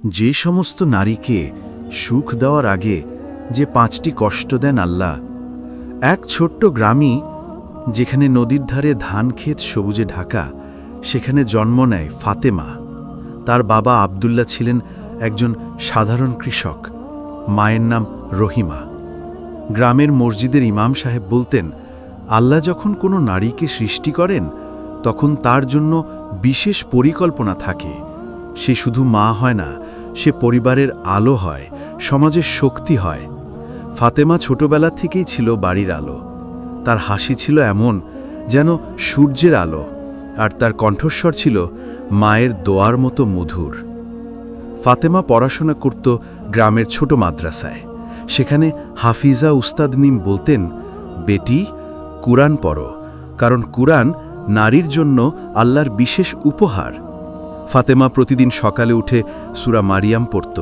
যে সমস্ত নারীকে সুখ দেওয়ার আগে যে 5টি কষ্ট দেন আল্লাহ। এক ছোট্ট গ্রামই যেখানে নদীর ধারে ধানক্ষেত সবুজে ঢাকা, সেখানে জন্ম নেয় ফাতেমা। তার বাবা আব্দুল্লাহ ছিলেন একজন সাধারণ কৃষক, মায়ের নাম রহিমা। গ্রামের মসজিদের ইমাম সাহেব বলতেন, আল্লাহ যখন কোনো নারীকে সৃষ্টি করেন তখন তার জন্য বিশেষ পরিকল্পনা থাকে। সে শুধু মা হয় না, সে পরিবারের আলো হয়, সমাজের শক্তি হয়। ফাতেমা ছোটবেলা থেকেই ছিল বাড়ির আলো। তার হাসি ছিল এমন যেন সূর্যের আলো, আর তার কণ্ঠস্বর ছিল মায়ের দোয়ার মতো মধুর। ফাতেমা পড়াশোনা করত গ্রামের ছোট মাদ্রাসায়। সেখানে হাফিজা উস্তাদ নিম বলতেন, বেটি, কুরআন পড়ো, কারণ কুরআন নারীর জন্য আল্লাহর বিশেষ উপহার। ফাতেমা প্রতিদিন সকালে উঠে সূরা মারিয়াম পড়ত,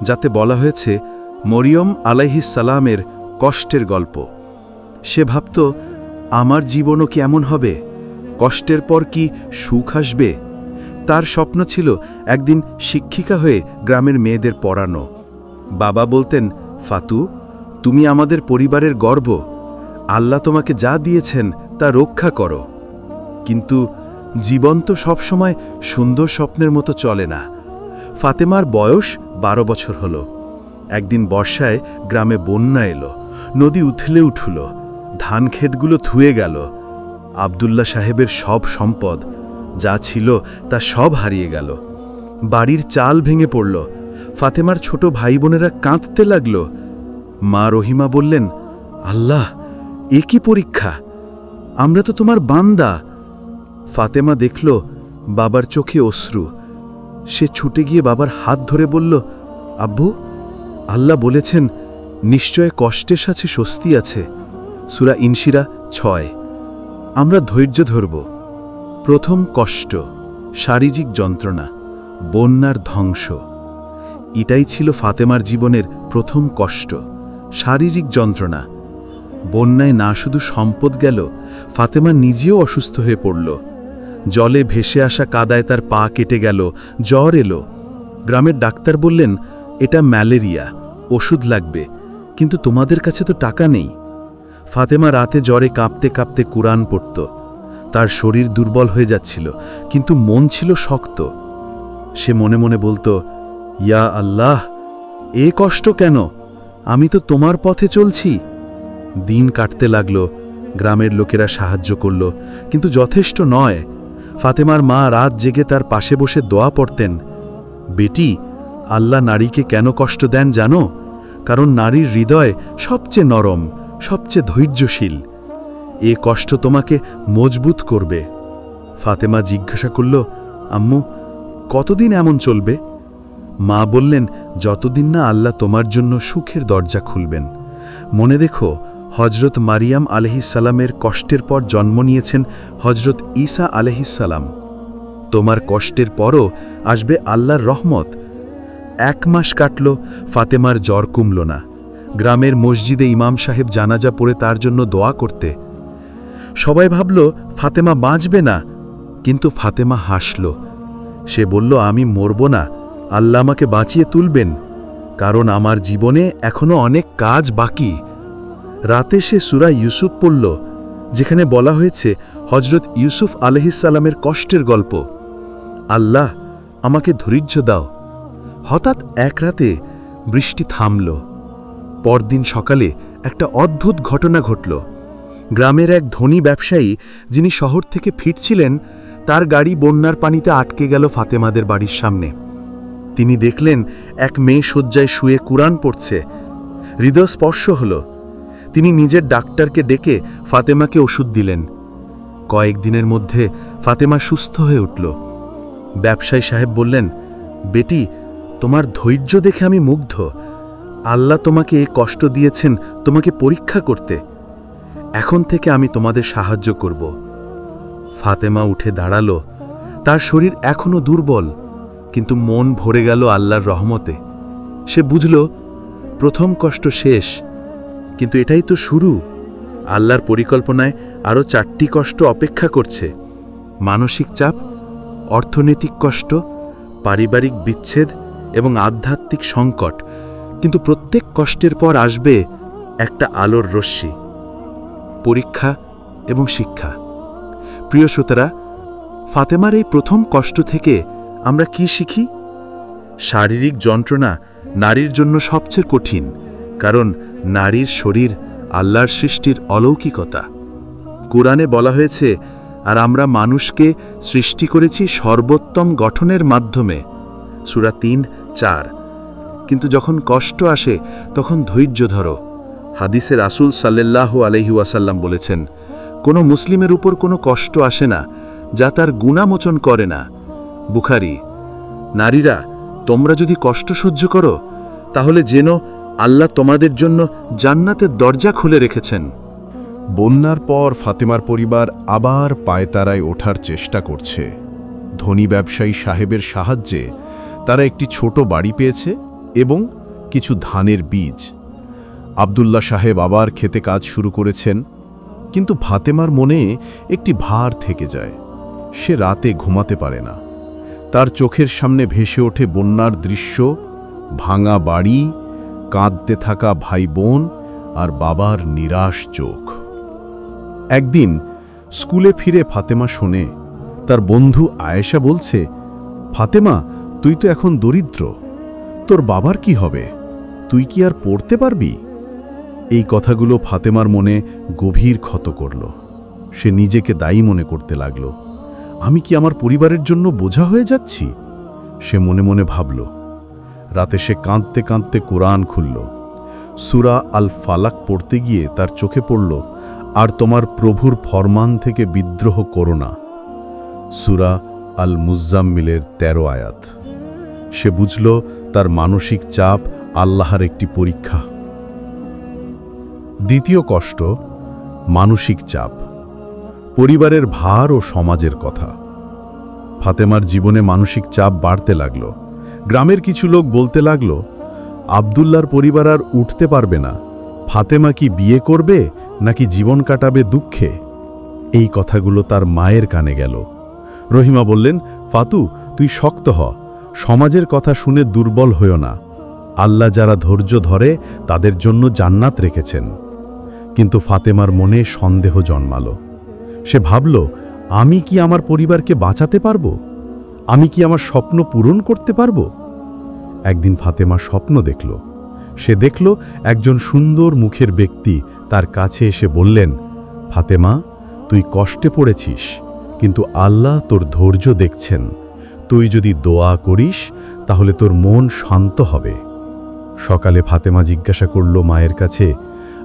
যাতে বলা হয়েছে মরিয়ম আলাইহিস সালামের কষ্টের গল্প। সে ভাবত, আমার জীবনও কি এমন হবে? কষ্টের পর কি সুখ আসবে? তার স্বপ্ন ছিল একদিন শিক্ষিকা হয়ে গ্রামের মেয়েদের পড়ানো। বাবা বলতেন, ফাতু, তুমি আমাদের পরিবারের গর্ব। আল্লাহ তোমাকে যা দিয়েছেন তা রক্ষা করো। কিন্তু জীবন তো সবসময় সুন্দর স্বপ্নের মতো চলে না। ফাতেমার বয়স 12 বছর হল। একদিন বর্ষায় গ্রামে বন্যা এলো, নদী উথলে উঠল, ধানক্ষেতগুলো ধুয়ে গেল। আব্দুল্লাহ সাহেবের সব সম্পদ যা ছিল তা সব হারিয়ে গেল। বাড়ির চাল ভেঙে পড়ল। ফাতেমার ছোট ভাই বোনেরা কাঁদতে লাগল। মা রহিমা বললেন, আল্লাহ, এ কি পরীক্ষা? আমরা তো তোমার বান্দা। ফাতেমা দেখল বাবার চোখে অশ্রু। সে ছুটে গিয়ে বাবার হাত ধরে বলল, আব্বু, আল্লাহ বলেছেন নিশ্চয় কষ্টের সাথে স্বস্তি আছে। সূরা ইনশিরা 6। আমরা ধৈর্য ধরব। প্রথম কষ্ট, শারীরিক যন্ত্রণা, বন্যার ধ্বংস। এটাই ছিল ফাতেমার জীবনের প্রথম কষ্ট, শারীরিক যন্ত্রণা। বন্যায় না শুধু সম্পদ গেল, ফাতেমা নিজেও অসুস্থ হয়ে পড়ল। জলে ভেসে আসা কাদায় তার পা কেটে গেল, জ্বর এলো। গ্রামের ডাক্তার বললেন, এটা ম্যালেরিয়া, ওষুধ লাগবে, কিন্তু তোমাদের কাছে তো টাকা নেই। ফাতেমা রাতে জ্বরে কাঁপতে কাঁপতে কুরআন পড়ত। তার শরীর দুর্বল হয়ে যাচ্ছিল, কিন্তু মন ছিল শক্ত। সে মনে মনে বলতো, ইয়া আল্লাহ, এ কষ্ট কেন? আমি তো তোমার পথে চলছি। দিন কাটতে লাগল। গ্রামের লোকেরা সাহায্য করল, কিন্তু যথেষ্ট নয়। ফাতেমার মা রাত জেগে তার পাশে বসে দোয়া পড়তেন। বেটি, আল্লাহ নারীকে কেন কষ্ট দেন জানো? কারণ নারীর হৃদয় সবচেয়ে নরম, সবচেয়ে ধৈর্যশীল। এ কষ্ট তোমাকে মজবুত করবে। ফাতেমা জিজ্ঞাসা করল, আম্মু, কতদিন এমন চলবে? মা বললেন, যতদিন না আল্লাহ তোমার জন্য সুখের দরজা খুলবেন। মনে দেখো, হজরত মারিয়াম আলাইহিসসালামের কষ্টের পর জন্ম নিয়েছেন হজরত ঈসা আলাইহিসসালাম। তোমার কষ্টের পরও আসবে আল্লাহর রহমত। 1 মাস কাটল, ফাতেমার জ্বর কমল না। গ্রামের মসজিদে ইমাম সাহেব জানাজা পড়ে তার জন্য দোয়া করতে। সবাই ভাবল ফাতেমা বাঁচবে না, কিন্তু ফাতেমা হাসল। সে বলল, আমি মরব না, আল্লাহ আমাকে বাঁচিয়ে তুলবেন, কারণ আমার জীবনে এখনো অনেক কাজ বাকি। রাতে সে সূরা ইউসুফ পড়ল, যেখানে বলা হয়েছে হজরত ইউসুফ আলাইহিসসালামের কষ্টের গল্প। আল্লাহ, আমাকে ধৈর্য দাও। হঠাৎ এক রাতে বৃষ্টি থামল। পরদিন সকালে একটা অদ্ভুত ঘটনা ঘটল। গ্রামের এক ধনী ব্যবসায়ী, যিনি শহর থেকে ফিরছিলেন, তার গাড়ি বন্যার পানিতে আটকে গেল ফাতেমাদের বাড়ির সামনে। তিনি দেখলেন এক মেয়ে শয্যায় শুয়ে কুরআন পড়ছে। হৃদয় স্পর্শ হল। তিনি নিজের ডাক্তারকে ডেকে ফাতেমাকে ওষুধ দিলেন। কয়েকদিনের মধ্যে ফাতেমা সুস্থ হয়ে উঠল। ব্যবসায়ী সাহেব বললেন, বেটি, তোমার ধৈর্য দেখে আমি মুগ্ধ। আল্লাহ তোমাকে এই কষ্ট দিয়েছেন তোমাকে পরীক্ষা করতে। এখন থেকে আমি তোমাদের সাহায্য করব। ফাতেমা উঠে দাঁড়ালো। তার শরীর এখনো দুর্বল, কিন্তু মন ভরে গেল আল্লাহর রহমতে। সে বুঝল, প্রথম কষ্ট শেষ, কিন্তু এটাই তো শুরু। আল্লাহর পরিকল্পনায় আরও 4টি কষ্ট অপেক্ষা করছে। মানসিক চাপ, অর্থনৈতিক কষ্ট, পারিবারিক বিচ্ছেদ এবং আধ্যাত্মিক সংকট, কিন্তু প্রত্যেক কষ্টের পর আসবে একটা আলোর রশ্মি, পরীক্ষা এবং শিক্ষা। প্রিয় শ্রোতারা, ফাতেমার এই প্রথম কষ্ট থেকে আমরা কি শিখি? শারীরিক যন্ত্রণা নারীর জন্য সবচেয়ে কঠিন, কারণ নারীর শরীর আল্লাহর সৃষ্টির অলৌকিকতা। কোরআনে বলা হয়েছে, আর আমরা মানুষকে সৃষ্টি করেছি সর্বোত্তম গঠনের মাধ্যমে, সূরা ৩:৪। কিন্তু যখন কষ্ট আসে তখন ধৈর্য ধরো। হাদিসে রাসূল সাল্লাল্লাহু আলাইহি ওয়াসাল্লাম বলেছেন, কোনো মুসলিমের উপর কোনো কষ্ট আসে না যা তার গুনাহমোচন করে না। বুখারী। নারীরা, তোমরা যদি কষ্ট সহ্য করো তাহলে যেন আল্লাহ তোমাদের জন্য জান্নাতের দরজা খুলে রেখেছেন। বন্যার পর ফাতেমার পরিবার আবার পায়তারায় ওঠার চেষ্টা করছে। ধনী ব্যবসায়ী সাহেবের সাহায্যে তারা একটি ছোট বাড়ি পেয়েছে এবং কিছু ধানের বীজ। আব্দুল্লাহ সাহেব আবার খেতে কাজ শুরু করেছেন, কিন্তু ফাতেমার মনে একটি ভার থেকে যায়। সে রাতে ঘুমাতে পারে না। তার চোখের সামনে ভেসে ওঠে বন্যার দৃশ্য, ভাঙা বাড়ি, কাঁদতে থাকা ভাই বোন আর বাবার নিরাশ চোখ। একদিন স্কুলে ফিরে ফাতেমা শোনে তার বন্ধু আয়েশা বলছে, ফাতেমা, তুই তো এখন দরিদ্র, তোর বাবার কি হবে? তুই কি আর পড়তে পারবি? এই কথাগুলো ফাতেমার মনে গভীর ক্ষত করল। সে নিজেকে দায়ী মনে করতে লাগল। আমি কি আমার পরিবারের জন্য বোঝা হয়ে যাচ্ছি? সে মনে মনে ভাবল। রাতে সে কাঁদতে কাঁদতে কোরআন খুলল। সূরা আল ফালাক পড়তে গিয়ে তার চোখে পড়ল, আর তোমার প্রভুর ফরমান থেকে বিদ্রোহ করো না। সূরা আল মুজাম্মিলের ১৩ আয়াত। সে বুঝল তার মানসিক চাপ আল্লাহর একটি পরীক্ষা। দ্বিতীয় কষ্ট, মানসিক চাপ, পরিবারের ভার ও সমাজের কথা। ফাতেমার জীবনে মানসিক চাপ বাড়তে লাগল। গ্রামের কিছু লোক বলতে লাগল, আব্দুল্লাহর পরিবার আর উঠতে পারবে না। ফাতেমা কি বিয়ে করবে নাকি জীবন কাটাবে দুঃখে? এই কথাগুলো তার মায়ের কানে গেল। রহিমা বললেন, ফাতু, তুই শক্ত হ, সমাজের কথা শুনে দুর্বল হইও না। আল্লাহ যারা ধৈর্য ধরে তাদের জন্য জান্নাত রেখেছেন। কিন্তু ফাতেমার মনে সন্দেহ জন্মাল। সে ভাবল, আমি কি আমার পরিবারকে বাঁচাতে পারব? আমি কি আমার স্বপ্ন পূরণ করতে পারব? একদিন ফাতেমা স্বপ্ন দেখল। সে দেখল একজন সুন্দর মুখের ব্যক্তি তার কাছে এসে বললেন, ফাতেমা, তুই কষ্টে পড়েছিস, কিন্তু আল্লাহ তোর ধৈর্য দেখছেন। তুই যদি দোয়া করিস তাহলে তোর মন শান্ত হবে। সকালে ফাতেমা জিজ্ঞাসা করল মায়ের কাছে,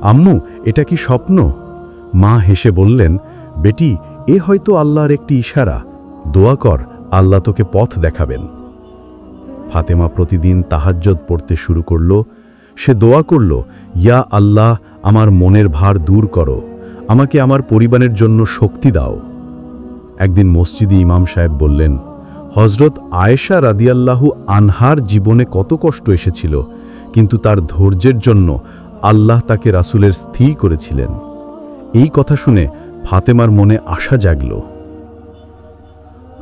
আম্মু, এটা কি স্বপ্ন? মা হেসে বললেন, বেটি, এ হয়তো আল্লাহর একটি ইশারা। দোয়া কর, আল্লাহ তোকে পথ দেখাবেন। ফাতেমা প্রতিদিন তাহাজ্জুদ পড়তে শুরু করল। সে দোয়া করল, ইয়া আল্লাহ, আমার মনের ভার দূর করো, আমাকে আমার পরিবারের জন্য শক্তি দাও। একদিন মসজিদে ইমাম সাহেব বললেন, হযরত আয়েশা রাদিয়াল্লাহু আনহার জীবনে কত কষ্ট এসেছিল, কিন্তু তার ধৈর্যের জন্য আল্লাহ তাকে রাসূলের স্থির করেছিলেন। এই কথা শুনে ফাতেমার মনে আশা জাগল।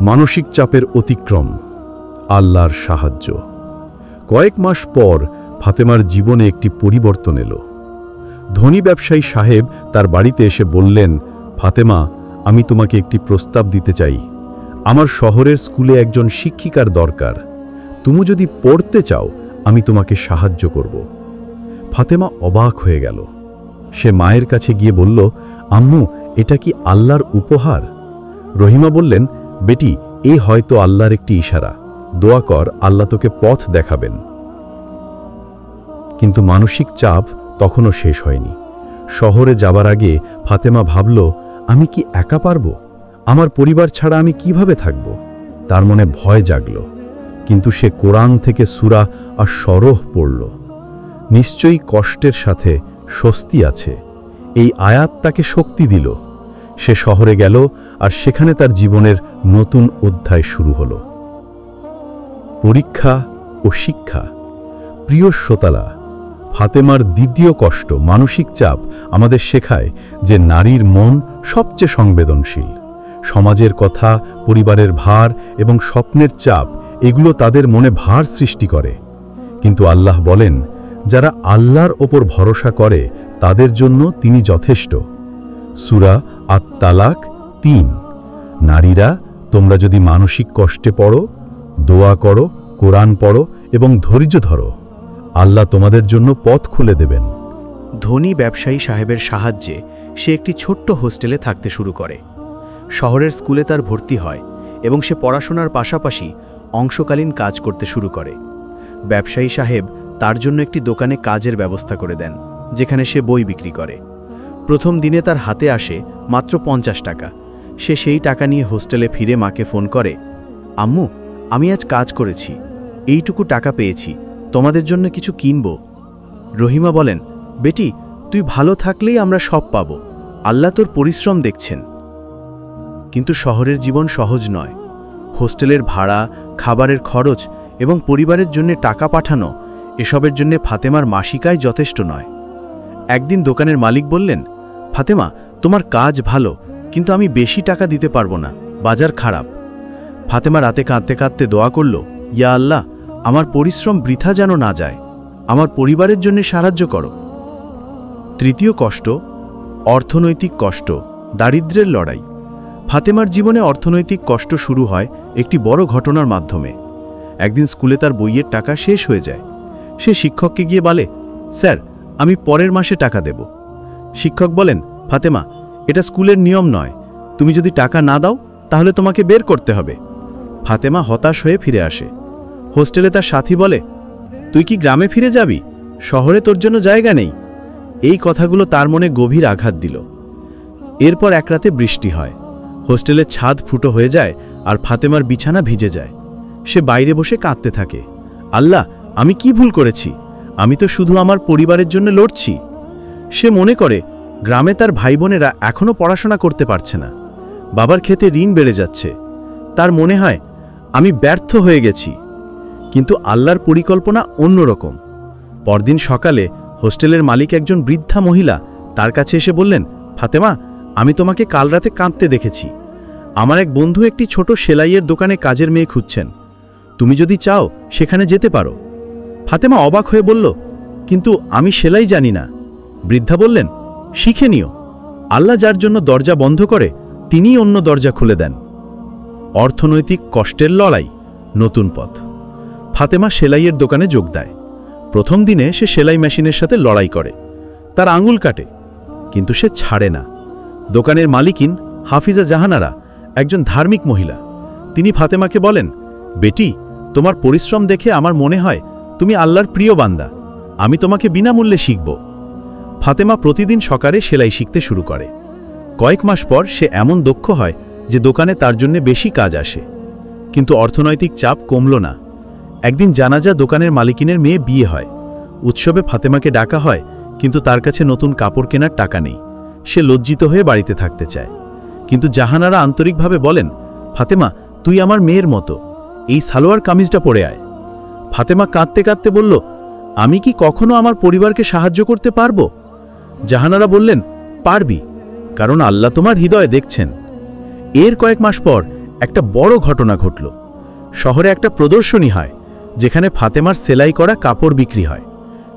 মানসিক চাপের অতিক্রম, আল্লাহর সাহায্য। কয়েক মাস পর ফাতেমার জীবনে একটি পরিবর্তন এলো। ধনী ব্যবসায়ী সাহেব তার বাড়িতে এসে বললেন, ফাতেমা, আমি তোমাকে একটি প্রস্তাব দিতে চাই। আমার শহরের স্কুলে একজন শিক্ষিকার দরকার। তুমি যদি পড়তে চাও, আমি তোমাকে সাহায্য করব। ফাতেমা অবাক হয়ে গেল। সে মায়ের কাছে গিয়ে বলল, আম্মু, এটা কি আল্লাহর উপহার? রহিমা বললেন, বেটি, এ হয়তো আল্লাহর একটি ইশারা। দোয়া কর, আল্লাহ তোকে পথ দেখাবেন। কিন্তু মানসিক চাপ তখনও শেষ হয়নি। শহরে যাবার আগে ফাতেমা ভাবল, আমি কি একা পারব? আমার পরিবার ছাড়া আমি কিভাবে থাকব? তার মনে ভয় জাগল। কিন্তু সে কোরআন থেকে সূরা আশ-শরহ পড়ল। নিশ্চয়ই কষ্টের সাথে স্বস্তি আছে। এই আয়াত তাকে শক্তি দিল। সে শহরে গেল, আর সেখানে তার জীবনের নতুন অধ্যায় শুরু হলো। পরীক্ষা ও শিক্ষা। প্রিয় শ্রোতারা, ফাতেমার দ্বিতীয় কষ্ট, মানসিক চাপ, আমাদের শেখায় যে নারীর মন সবচেয়ে সংবেদনশীল। সমাজের কথা, পরিবারের ভার এবং স্বপ্নের চাপ, এগুলো তাদের মনে ভার সৃষ্টি করে। কিন্তু আল্লাহ বলেন, যারা আল্লাহর ওপর ভরসা করে তাদের জন্য তিনি যথেষ্ট। সূরা আত-তালাক ৩। নারীরা, তোমরা যদি মানসিক কষ্টে পড়ো, দোয়া করো, কোরআন পড়ো এবং ধৈর্য ধরো, আল্লাহ তোমাদের জন্য পথ খুলে দেবেন। ধনী ব্যবসায়ী সাহেবের সাহায্যে সে একটি ছোট্ট হোস্টেলে থাকতে শুরু করে। শহরের স্কুলে তার ভর্তি হয় এবং সে পড়াশোনার পাশাপাশি অংশকালীন কাজ করতে শুরু করে। ব্যবসায়ী সাহেব তার জন্য একটি দোকানে কাজের ব্যবস্থা করে দেন, যেখানে সে বই বিক্রি করে। প্রথম দিনে তার হাতে আসে মাত্র 50 টাকা। সে সেই টাকা নিয়ে হোস্টেলে ফিরে মাকে ফোন করে, আম্মু, আমি আজ কাজ করেছি, এইটুকু টাকা পেয়েছি, তোমাদের জন্য কিছু কিনব। রহিমা বলেন, বেটি, তুই ভালো থাকলেই আমরা সব পাব, আল্লাহ তোর পরিশ্রম দেখছেন। কিন্তু শহরের জীবন সহজ নয়। হোস্টেলের ভাড়া, খাবারের খরচ এবং পরিবারের জন্য টাকা পাঠানো, এসবের জন্য ফাতেমার মাসিক আয় যথেষ্ট নয়। একদিন দোকানের মালিক বললেন, ফাতেমা, তোমার কাজ ভালো, কিন্তু আমি বেশি টাকা দিতে পারবো না, বাজার খারাপ। ফাতেমা রাতে কাঁদতে কাঁদতে দোয়া করল, ইয়া আল্লাহ, আমার পরিশ্রম বৃথা যেন না যায়, আমার পরিবারের জন্য সাহায্য করো। তৃতীয় কষ্ট, অর্থনৈতিক কষ্ট, দারিদ্র্যের লড়াই। ফাতেমার জীবনে অর্থনৈতিক কষ্ট শুরু হয় একটি বড় ঘটনার মাধ্যমে। একদিন স্কুলে তার বইয়ের টাকা শেষ হয়ে যায়। সে শিক্ষককে গিয়ে বলে, স্যার, আমি পরের মাসে টাকা দেব। শিক্ষক বলেন, ফাতেমা, এটা স্কুলের নিয়ম নয়, তুমি যদি টাকা না দাও তাহলে তোমাকে বের করতে হবে। ফাতেমা হতাশ হয়ে ফিরে আসে। হোস্টেলে তার সাথী বলে, তুই কি গ্রামে ফিরে যাবি? শহরে তোর জন্য জায়গা নেই। এই কথাগুলো তার মনে গভীর আঘাত দিল। এরপর এক রাতে বৃষ্টি হয়। হোস্টেলের ছাদ ফুটো হয়ে যায় আর ফাতেমার বিছানা ভিজে যায়। সে বাইরে বসে কাঁদতে থাকে, আল্লাহ, আমি কি ভুল করেছি? আমি তো শুধু আমার পরিবারের জন্য লড়ছি। সে মনে করে গ্রামে তার ভাই বোনেরা এখনও পড়াশোনা করতে পারছে না, বাবার ক্ষেতে ঋণ বেড়ে যাচ্ছে। তার মনে হয়, আমি ব্যর্থ হয়ে গেছি। কিন্তু আল্লাহর পরিকল্পনা অন্যরকম। পরদিন সকালে হোস্টেলের মালিক, একজন বৃদ্ধা মহিলা, তার কাছে এসে বললেন, ফাতেমা, আমি তোমাকে কাল রাতে কাঁদতে দেখেছি। আমার এক বন্ধু একটি ছোট সেলাইয়ের দোকানে কাজের মেয়ে খুঁজছেন, তুমি যদি চাও সেখানে যেতে পারো। ফাতেমা অবাক হয়ে বলল, কিন্তু আমি সেলাই জানি না। বৃদ্ধা বললেন, শিখে নিও, আল্লাহ যার জন্য দরজা বন্ধ করে তিনিই অন্য দরজা খুলে দেন। অর্থনৈতিক কষ্টের লড়াই, নতুন পথ। ফাতেমা সেলাইয়ের দোকানে যোগ দেয়। প্রথম দিনে সে সেলাই মেশিনের সাথে লড়াই করে, তার আঙুল কাটে, কিন্তু সে ছাড়ে না। দোকানের মালিকিন হাফিজা জাহানারা একজন ধার্মিক মহিলা। তিনি ফাতেমাকে বলেন, বেটি, তোমার পরিশ্রম দেখে আমার মনে হয় তুমি আল্লাহর প্রিয় বান্দা, আমি তোমাকে বিনামূল্যে শিখব। ফাতেমা প্রতিদিন সকালে সেলাই শিখতে শুরু করে। কয়েক মাস পর সে এমন দক্ষ হয় যে দোকানে তার জন্য বেশি কাজ আসে। কিন্তু অর্থনৈতিক চাপ কমল না। একদিন জানাজা দোকানের মালিকিনের মেয়ে বিয়ে হয়। উৎসবে ফাতেমাকে ডাকা হয়, কিন্তু তার কাছে নতুন কাপড় কেনার টাকা নেই। সে লজ্জিত হয়ে বাড়িতে থাকতে চায়। কিন্তু জাহানারা আন্তরিকভাবে বলেন, ফাতেমা, তুই আমার মেয়ের মতো, এই সালোয়ার কামিজটা পরে আয়। ফাতেমা কাঁদতে কাঁদতে বলল, আমি কি কখনো আমার পরিবারকে সাহায্য করতে পারবো? জাহানারা বললেন, পারবি, কারণ আল্লাহ তোমার হৃদয় দেখছেন। এর কয়েক মাস পর একটা বড় ঘটনা ঘটল। শহরে একটা প্রদর্শনী হয়, যেখানে ফাতেমার সেলাই করা কাপড় বিক্রি হয়।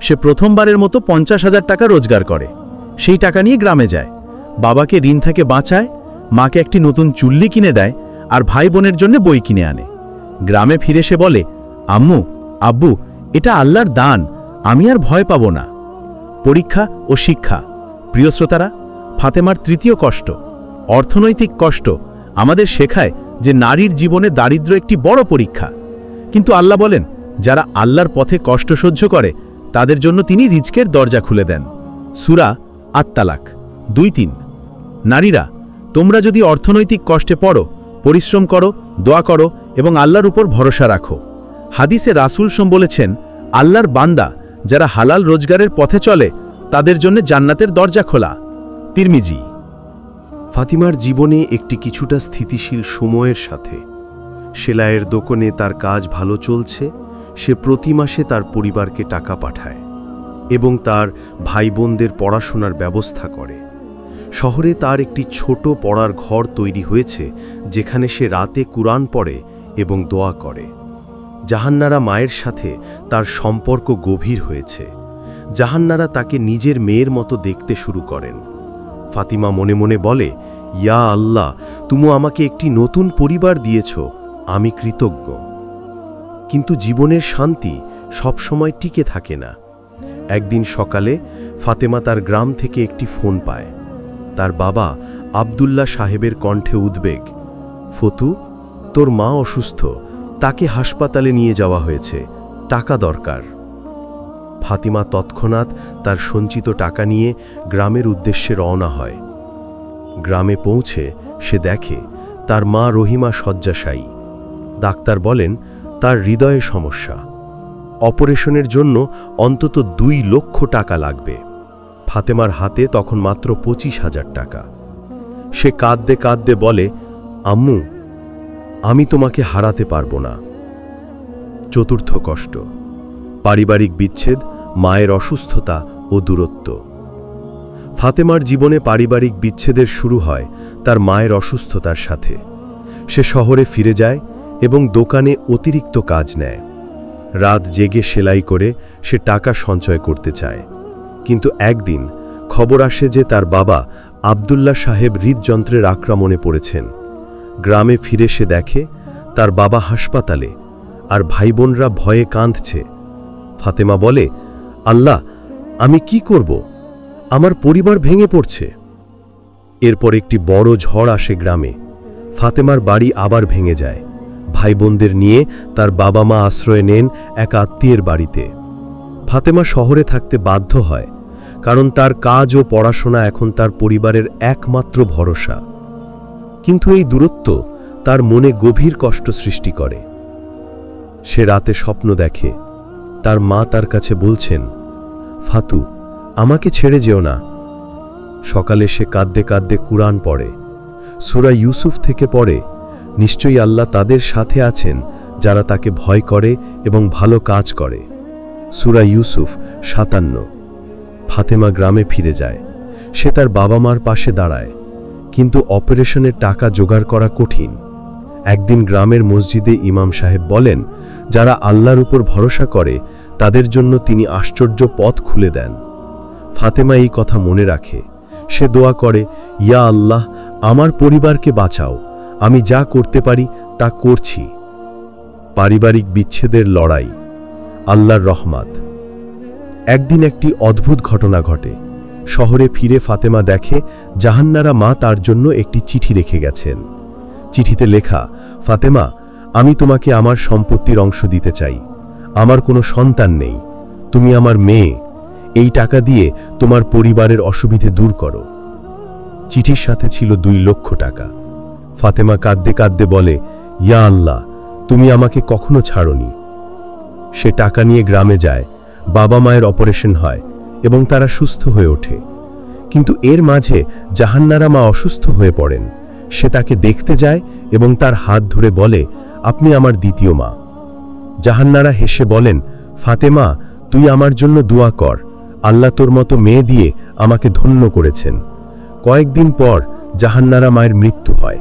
সে প্রথমবারের মতো 50,000 টাকা রোজগার করে। সেই টাকা নিয়ে গ্রামে যায়, বাবাকে ঋণ থেকে বাঁচায়, মাকে একটি নতুন চুল্লি কিনে দেয় আর ভাই বোনের জন্য বই কিনে আনে। গ্রামে ফিরে সে বলে, আম্মু, আব্বু, এটা আল্লাহর দান, আমি আর ভয় পাব না। পরীক্ষা ও শিক্ষা। প্রিয় শ্রোতারা, ফাতেমার তৃতীয় কষ্ট, অর্থনৈতিক কষ্ট, আমাদের শেখায় যে নারীর জীবনে দারিদ্র্য একটি বড় পরীক্ষা। কিন্তু আল্লাহ বলেন, যারা আল্লাহর পথে কষ্ট সহ্য করে তাদের জন্য তিনি রিজকের দরজা খুলে দেন। সূরা আত-তালাক 2-3। নারীরা, তোমরা যদি অর্থনৈতিক কষ্টে পড়ো, পরিশ্রম করো, দোয়া করো এবং আল্লাহর উপর ভরসা রাখো। হাদিসে রাসূল বলেছেন, আল্লাহর বান্দা যারা হালাল রোজগারের পথে চলে তাদের জন্য জান্নাতের দরজা খোলা। তিরমিজি। ফাতিমার জীবনে একটি কিছুটা স্থিতিশীল সময়ের সাথে সেলাইয়ের দোকানে তার কাজ ভালো চলছে। সে প্রতি মাসে তার পরিবারকে টাকা পাঠায় এবং তার ভাই বোনদের পড়াশোনার ব্যবস্থা করে। শহরে তার একটি ছোট পড়ার ঘর তৈরি হয়েছে, যেখানে সে রাতে কুরআন পড়ে এবং দোয়া করে। জাহান্নারা মায়ের সাথে তার সম্পর্ক গভীর হয়েছে। জাহান্নারা তাকে নিজের মেয়ের মতো দেখতে শুরু করেন। ফাতিমা মনে মনে বলে, ইয়া আল্লাহ, তুমি আমাকে একটি নতুন পরিবার দিয়েছ, আমি কৃতজ্ঞ। কিন্তু জীবনের শান্তি সবসময় টিকে থাকে না। একদিন সকালে ফাতেমা তার গ্রাম থেকে একটি ফোন পায়। তার বাবা আব্দুল্লাহ সাহেবের কণ্ঠে উদ্বেগ, ফতু, তোর মা অসুস্থ, তাকে হাসপাতালে নিয়ে যাওয়া হয়েছে, টাকা দরকার। ফাতিমা তৎক্ষণাৎ তার সঞ্চিত টাকা নিয়ে গ্রামের উদ্দেশ্যে রওনা হয়। গ্রামে পৌঁছে সে দেখে তার মা রহিমা শয্যাশায়ী। ডাক্তার বলেন তার হৃদয়ে সমস্যা, অপারেশনের জন্য অন্তত 2 লক্ষ টাকা লাগবে। ফাতেমার হাতে তখন মাত্র 25,000 টাকা। সে কাঁদতে কাঁদতে বলে, আম্মু, আমি তোমাকে হারাতে পারবো না। চতুর্থ কষ্ট, পারিবারিক বিচ্ছেদ, মায়ের অসুস্থতা ও দূরত্ব। ফাতেমার জীবনে পারিবারিক বিচ্ছেদের শুরু হয় তার মায়ের অসুস্থতার সাথে। সে শহরে ফিরে যায় এবং দোকানে অতিরিক্ত কাজ নেয়। রাত জেগে সেলাই করে সে টাকা সঞ্চয় করতে চায়। কিন্তু একদিন খবর আসে যে তার বাবা আব্দুল্লাহ সাহেব হৃদযন্ত্রের আক্রমণে পড়েছেন। গ্রামে ফিরে সে দেখে তার বাবা হাসপাতালে, আর ভাইবোনরা ভয়ে কাঁদছে। ফাতেমা বলে, আল্লাহ, আমি কি করব? আমার পরিবার ভেঙে পড়ছে। এরপর একটি বড় ঝড় আসে গ্রামে। ফাতেমার বাড়ি আবার ভেঙে যায়। ভাইবোনদের নিয়ে তার বাবা মা আশ্রয় নেন এক আত্মীয়ের বাড়িতে। ফাতেমা শহরে থাকতে বাধ্য হয়, কারণ তার কাজ ও পড়াশোনা এখন তার পরিবারের একমাত্র ভরসা। কিন্তু এই দূরত্ব তার মনে গভীর কষ্ট সৃষ্টি করে। সে রাতে স্বপ্ন দেখে তার মা তার কাছে বলছেন, ফাতু, আমাকে ছেড়ে যেও না। সকালে সে কাঁদতে কাঁদতে কুরআন পড়ে। সূরা ইউসুফ থেকে পড়ে, নিশ্চয়ই আল্লাহ তাদের সাথে আছেন যারা তাকে ভয় করে এবং ভালো কাজ করে। সূরা ইউসুফ 57। ফাতেমা গ্রামে ফিরে যায়। সে তার বাবা মার পাশে দাঁড়ায়, কিন্তু অপারেশনের টাকা জোগাড় করা কঠিন। একদিন গ্রামের মসজিদে ইমাম সাহেব বলেন, যারা আল্লাহর উপর ভরসা করে তাদের জন্য তিনি আশ্চর্য পথ খুলে দেন। ফাতেমা এই কথা মনে রাখে। সে দোয়া করে, ইয়া আল্লাহ, আমার পরিবারকে বাঁচাও, আমি যা করতে পারি তা করছি। পারিবারিক বিচ্ছেদের লড়াই, আল্লাহর রহমত। একদিন একটি অদ্ভুত ঘটনা ঘটে। শহরে ফিরে ফাতেমা দেখে জাহান্নারা মা তার জন্য একটি চিঠি রেখে গেছেন। চিঠিতে লেখা, ফাতেমা, আমি তোমাকে আমার সম্পত্তির অংশ দিতে চাই। আমার কোনো সন্তান নেই, তুমি আমার মেয়ে। এই টাকা দিয়ে তোমার পরিবারের অসুবিধে দূর করো। চিঠির সাথে ছিল 2 লক্ষ টাকা। ফাতেমা কাঁদতে কাঁদতে বলে, ইয়া আল্লাহ, তুমি আমাকে কখনো ছাড়োনি। সে টাকা নিয়ে গ্রামে যায়। বাবা মায়ের অপারেশন হয় এবং তারা সুস্থ হয়ে ওঠে। কিন্তু এর মাঝে জাহান্নারা মা অসুস্থ হয়ে পড়েন। সে তাকে দেখতে যায় এবং তার হাত ধরে বলে, আপনি আমার দ্বিতীয় মা। জাহান্নারা হেসে বলেন, ফাতেমা, তুই আমার জন্য দোয়া কর, আল্লাহ তোর মতো মেয়ে দিয়ে আমাকে ধন্য করেছেন। কয়েকদিন পর জাহান্নারা মায়ের মৃত্যু হয়।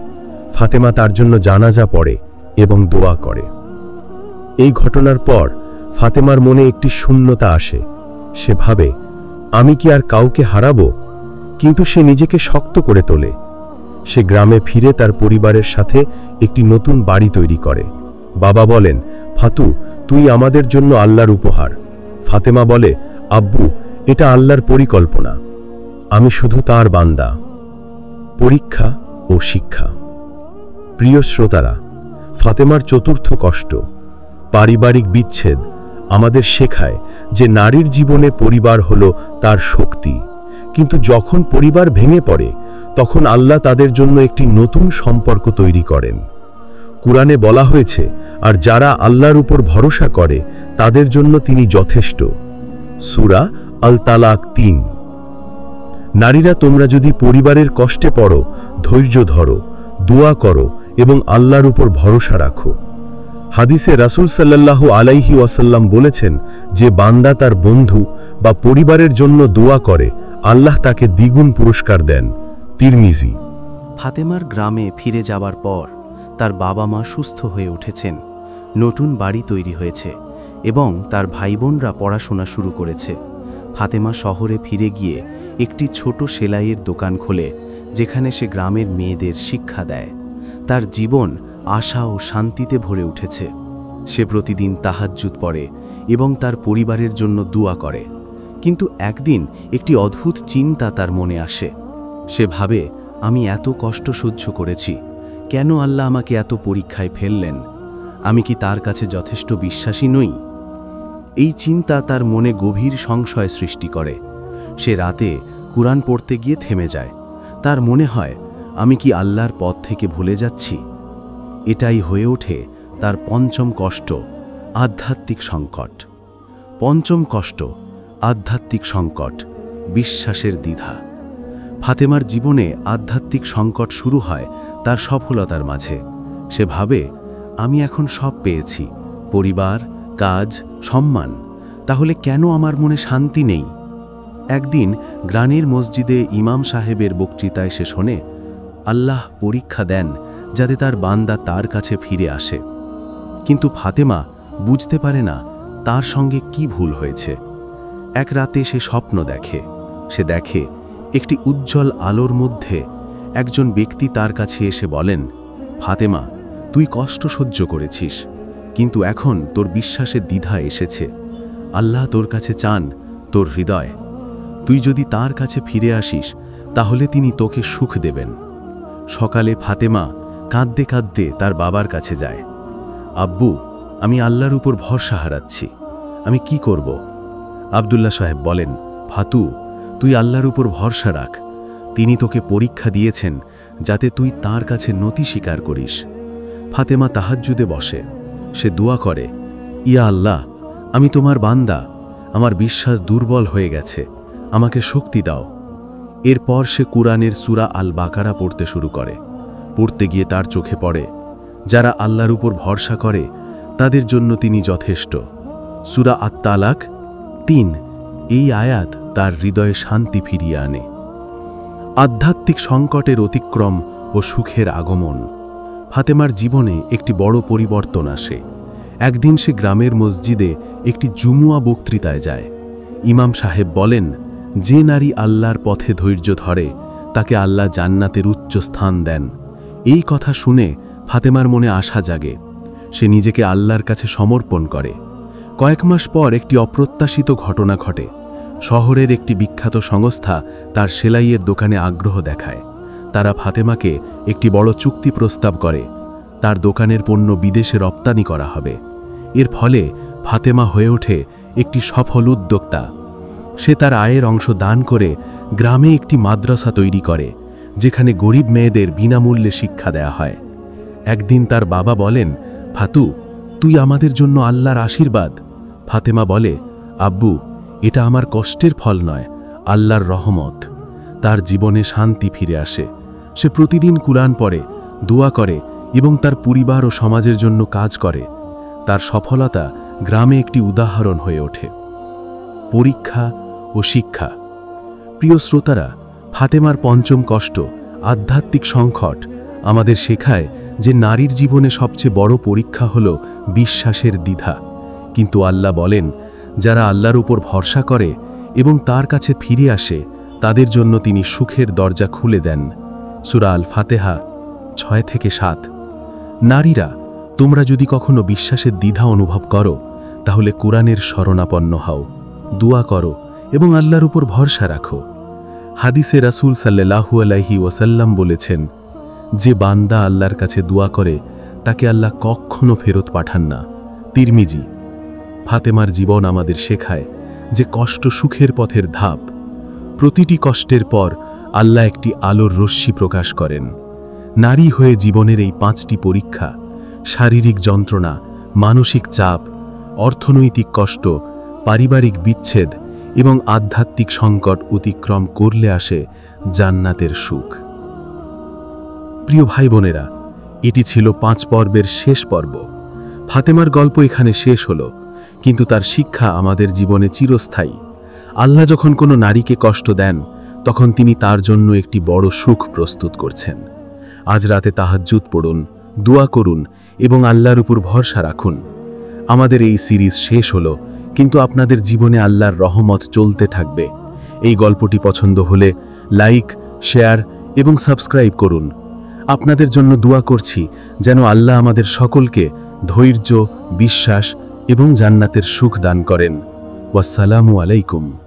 ফাতেমা তার জন্য জানাজা পড়ে এবং দোয়া করে। এই ঘটনার পর ফাতেমার মনে একটি শূন্যতা আসে। সে ভাবে, আমি কি আর কাউকে হারাবো? কিন্তু সে নিজেকে শক্ত করে তোলে। সে গ্রামে ফিরে তার পরিবারের সাথে একটি নতুন বাড়ি তৈরি করে। বাবা বলেন, ফাতু, তুই আমাদের জন্য আল্লাহর উপহার। ফাতেমা বলে, আব্বু, এটা আল্লাহর পরিকল্পনা, আমি শুধু তার বান্দা। পরীক্ষা ও শিক্ষা। প্রিয় শ্রোতারা, ফাতেমার চতুর্থ কষ্ট, পারিবারিক বিচ্ছেদ, আমাদের শেখায় যে নারীর জীবনে পরিবার হলো তার শক্তি। কিন্তু যখন পরিবার ভেঙে পড়ে, তখন আল্লাহ তাদের জন্য একটি নতুন সম্পর্ক তৈরি করেন। কুরআনে বলা হয়েছে, আর যারা আল্লাহর উপর ভরসা করে তাদের জন্য তিনি যথেষ্ট। সূরা আল তালাক 3। নারীরা, তোমরা যদি পরিবারের কষ্টে পড়ো, ধৈর্য ধরো, দোয়া করো এবং আল্লাহর উপর ভরসা রাখো। হাদিসে রাসূল সাল্লাল্লাহু আলাইহি ওয়াসাল্লাম বলেছেন, যে বান্দা তার বন্ধু বা পরিবারের জন্য দোয়া করে, আল্লাহ তাকে দ্বিগুণ পুরস্কার দেন। তিরমিজি। ফাতেমার গ্রামে ফিরে যাবার পর তার বাবা মা সুস্থ হয়ে উঠেছেন। নতুন বাড়ি তৈরি হয়েছে এবং তার ভাই বোনরা পড়াশোনা শুরু করেছে। ফাতেমা শহরে ফিরে গিয়ে একটি ছোট সেলাইয়ের দোকান খোলে, যেখানে সে গ্রামের মেয়েদের শিক্ষা দেয়। তার জীবন আশা ও শান্তিতে ভরে উঠেছে। সে প্রতিদিন তাহাজ্জুদ পড়ে এবং তার পরিবারের জন্য দোয়া করে। কিন্তু একদিন একটি অদ্ভুত চিন্তা তার মনে আসে। সে ভাবে, আমি এত কষ্ট সহ্য করেছি, কেন আল্লাহ আমাকে এত পরীক্ষায় ফেললেন? আমি কি তার কাছে যথেষ্ট বিশ্বাসী নই? এই চিন্তা তার মনে গভীর সংশয় সৃষ্টি করে। সে রাতে কুরআন পড়তে গিয়ে থেমে যায়। তার মনে হয়, আমি কি আল্লাহর পথ থেকে ভুলে যাচ্ছি? এটাই হয়ে ওঠে তার পঞ্চম কষ্ট, আধ্যাত্মিক সংকট। পঞ্চম কষ্ট, আধ্যাত্মিক সংকট, বিশ্বাসের দ্বিধা। ফাতেমার জীবনে আধ্যাত্মিক সংকট শুরু হয় তার সফলতার মাঝে। সে ভাবে, আমি এখন সব পেয়েছি, পরিবার, কাজ, সম্মান, তাহলে কেন আমার মনে শান্তি নেই? একদিন গ্রামের মসজিদে ইমাম সাহেবের বক্তৃতায় সে শোনে, আল্লাহ পরীক্ষা দেন যাতে তার বান্দা তার কাছে ফিরে আসে। কিন্তু ফাতেমা বুঝতে পারে না তার সঙ্গে কি ভুল হয়েছে। এক রাতে সে স্বপ্ন দেখে। সে দেখে একটি উজ্জ্বল আলোর মধ্যে একজন ব্যক্তি তার কাছে এসে বলেন, ফাতেমা, তুই কষ্ট সহ্য করেছিস, কিন্তু এখন তোর বিশ্বাসে দ্বিধা এসেছে। আল্লাহ তোর কাছে চান তোর হৃদয়। তুই যদি তার কাছে ফিরে আসিস, তাহলে তিনি তোকে সুখ দেবেন। সকালে ফাতেমা কাঁদতে কাঁদতে তার বাবার কাছে যায়। আব্বু, আমি আল্লাহর উপর ভরসা হারাচ্ছি, আমি কি করব? আব্দুল্লাহ সাহেব বলেন, ফাতু, তুই আল্লাহর উপর ভরসা রাখ। তিনি তোকে পরীক্ষা দিয়েছেন যাতে তুই তার কাছে নতি স্বীকার করিস। ফাতেমা তাহাজ্জুদে বসে। সে দোয়া করে, ইয়া আল্লাহ, আমি তোমার বান্দা, আমার বিশ্বাস দুর্বল হয়ে গেছে, আমাকে শক্তি দাও। এরপর সে কুরআনের সূরা আল বাকারা পড়তে শুরু করে। পড়তে গিয়ে তার চোখে পড়ে, যারা আল্লাহর উপর ভরসা করে তাদের জন্য তিনি যথেষ্ট। সূরা আত-তালাক ৩, এই আয়াত তার হৃদয়ে শান্তি ফিরিয়ে আনে। আধ্যাত্মিক সংকটের অতিক্রম ও সুখের আগমন। ফাতেমার জীবনে একটি বড় পরিবর্তন আসে। একদিন সে গ্রামের মসজিদে একটি জুমুয়া বক্তৃতায় যায়। ইমাম সাহেব বলেন, যে নারী আল্লাহর পথে ধৈর্য ধরে তাকে আল্লাহ জান্নাতের উচ্চ স্থান দেন। এই কথা শুনে ফাতেমার মনে আশা জাগে। সে নিজেকে আল্লাহর কাছে সমর্পণ করে। কয়েক মাস পর একটি অপ্রত্যাশিত ঘটনা ঘটে। শহরের একটি বিখ্যাত সংস্থা তার সেলাইয়ের দোকানে আগ্রহ দেখায়। তারা ফাতেমাকে একটি বড় চুক্তি প্রস্তাব করে। তার দোকানের পণ্য বিদেশে রপ্তানি করা হবে। এর ফলে ফাতেমা হয়ে ওঠে একটি সফল উদ্যোক্তা। সে তার আয়ের অংশ দান করে গ্রামে একটি মাদ্রাসা তৈরি করে, যেখানে গরিব মেয়েদের বিনামূল্যে শিক্ষা দেয়া হয়। একদিন তার বাবা বলেন, ফাতু, তুই আমাদের জন্য আল্লাহর আশীর্বাদ। ফাতেমা বলে, আব্বু, এটা আমার কষ্টের ফল নয়, আল্লাহর রহমত। তার জীবনে শান্তি ফিরে আসে। সে প্রতিদিন কুরআন পড়ে, দোয়া করে এবং তার পরিবার ও সমাজের জন্য কাজ করে। তার সফলতা গ্রামে একটি উদাহরণ হয়ে ওঠে। পরীক্ষা ও শিক্ষা। প্রিয় শ্রোতারা, ফাতেমার পঞ্চম কষ্ট, আধ্যাত্মিক সংকট, আমাদের শেখায় যে নারীর জীবনে সবচেয়ে বড় পরীক্ষা হল বিশ্বাসের দ্বিধা। কিন্তু আল্লাহ বলেন, যারা আল্লাহর উপর ভরসা করে এবং তার কাছে ফিরে আসে, তাদের জন্য তিনি সুখের দরজা খুলে দেন। সূরা আল ফাতেহা 6-7। নারীরা, তোমরা যদি কখনো বিশ্বাসের দ্বিধা অনুভব করো, তাহলে কুরআনের শরণাপন্ন হও, দোয়া করো এবং আল্লাহর উপর ভরসা রাখো। হাদিসে রাসূল সাল্লাল্লাহু আলাইহি ওয়াসাল্লাম বলেছেন, যে বান্দা আল্লাহর কাছে দোয়া করে তাকে আল্লাহ কখনো ফেরত পাঠান না। তিরমিজি। ফাতেমার জীবন আমাদের শেখায় যে কষ্ট সুখের পথের ধাপ। প্রতিটি কষ্টের পর আল্লাহ একটি আলোর রশ্মি প্রকাশ করেন। নারী হয়ে জীবনের এই 5টি পরীক্ষা, শারীরিক যন্ত্রণা, মানসিক চাপ, অর্থনৈতিক কষ্ট, পারিবারিক বিচ্ছেদ এবং আধ্যাত্মিক সংকট অতিক্রম করলে আসে জান্নাতের সুখ। প্রিয় ভাই বোনেরা, এটি ছিল 5 পর্বের শেষ পর্ব। ফাতেমার গল্প এখানে শেষ হলো, কিন্তু তার শিক্ষা আমাদের জীবনে চিরস্থায়ী। আল্লাহ যখন কোনো নারীকে কষ্ট দেন, তখন তিনি তার জন্য একটি বড় সুখ প্রস্তুত করছেন। আজ রাতে তাহাজ্জুদ পড়ুন, দোয়া করুন এবং আল্লাহর উপর ভরসা রাখুন। আমাদের এই সিরিজ শেষ হলো, কিন্তু আপনাদের জীবনে আল্লাহর রহমত চলতে থাকবে। এই গল্পটি পছন্দ হলে লাইক, শেয়ার এবং সাবস্ক্রাইব করুন। আপনাদের জন্য দোয়া করছি যেন আল্লাহ আমাদের সকলকে ধৈর্য, বিশ্বাস এবং জান্নাতের সুখ দান করেন। ওয়াসসালামু আলাইকুম।